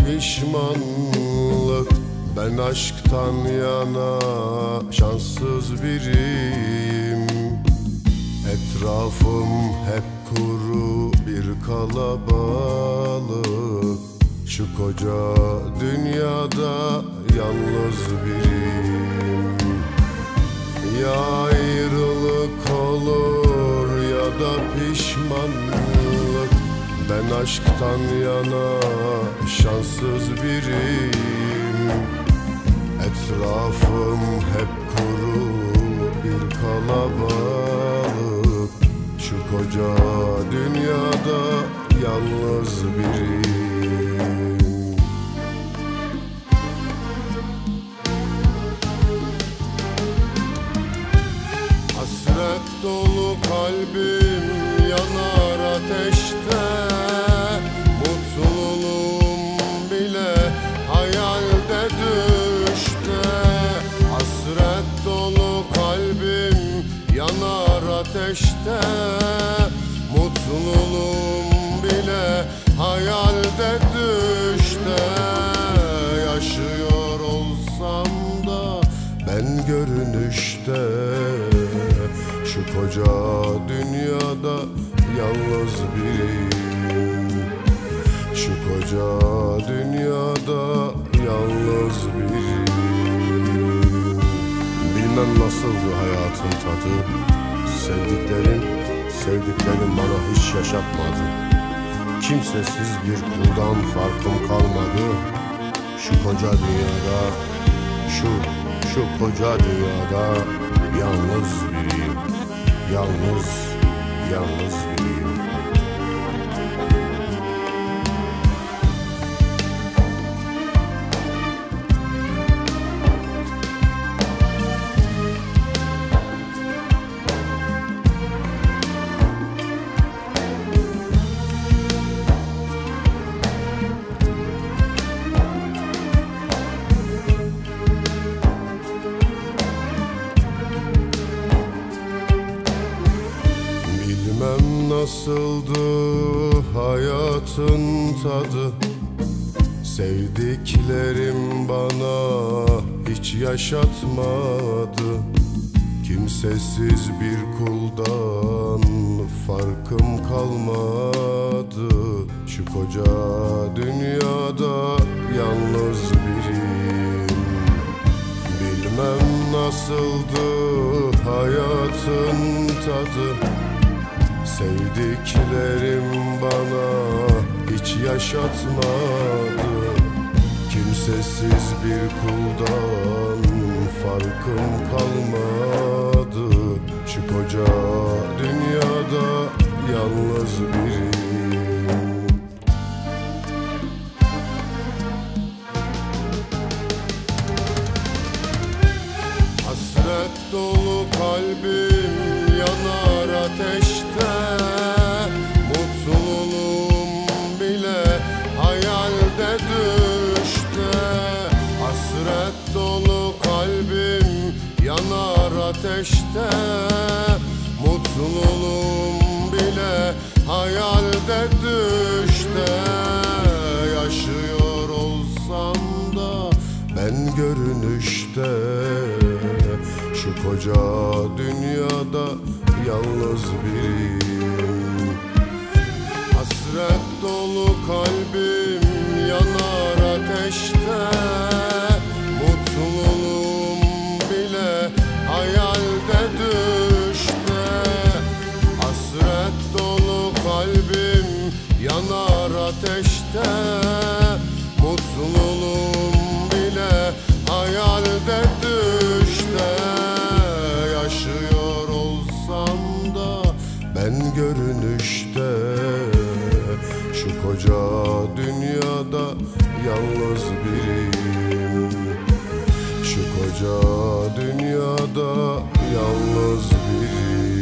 Pişmanlık, ben aşktan yana şanssız biriyim. Etrafım hep kuru bir kalabalık. Şu koca dünyada yalnız biriyim. Ya ayrılık olur ya da pişmanlık, ben aşktan yana şanssız biriyim. Etrafım hep kuru bir kalabalık. Şu koca dünyada yalnız biriyim. Hasret dolu kalbim yanar ateşte. Mutluluğum bile hayalde düşte. Hasret dolu kalbim yanar ateşte. Mutluluğum bile hayalde düşte. Yaşıyor olsam da ben görünüşte. Şu koca dünyada yalnız biriyim. Şu koca dünyada yalnız biriyim. Bilmem nasıldı hayatın tadı. Sevdiklerim bana hiç yaşatmadı. Kimsesiz bir kuldan farkım kalmadı. Şu koca dünyada, şu koca dünyada yalnız biriyim. Yalnız biriyim. Nasıldı hayatın tadı? Sevdiklerim bana hiç yaşatmadı. Kimsesiz bir kuldan farkım kalmadı. Şu koca dünyada yalnız biriyim. Bilmem nasıldı hayatın tadı. Sevdiklerim bana hiç yaşatmadı. Kimsesiz bir kuldan farkım kalmadı. Şu koca dünyada yalnız biriyim. Hasret dolu kalbim yanar ateşte. Mutluluğum bile hayalde düşte. Hasret dolu kalbim yanar ateşte. Mutluluğum bile hayalde düşte. Yaşıyor olsam da ben görünüşte. Şu koca dünyada yalnız biriyim. Hasret dolu kalbim yanar ateşte. Mutluluğum bile hayal ateşte, mutluluğum bile hayalde düşte. Yaşıyor olsam da ben görünüşte, şu koca dünyada yalnız biriyim. Şu koca dünyada yalnız biriyim.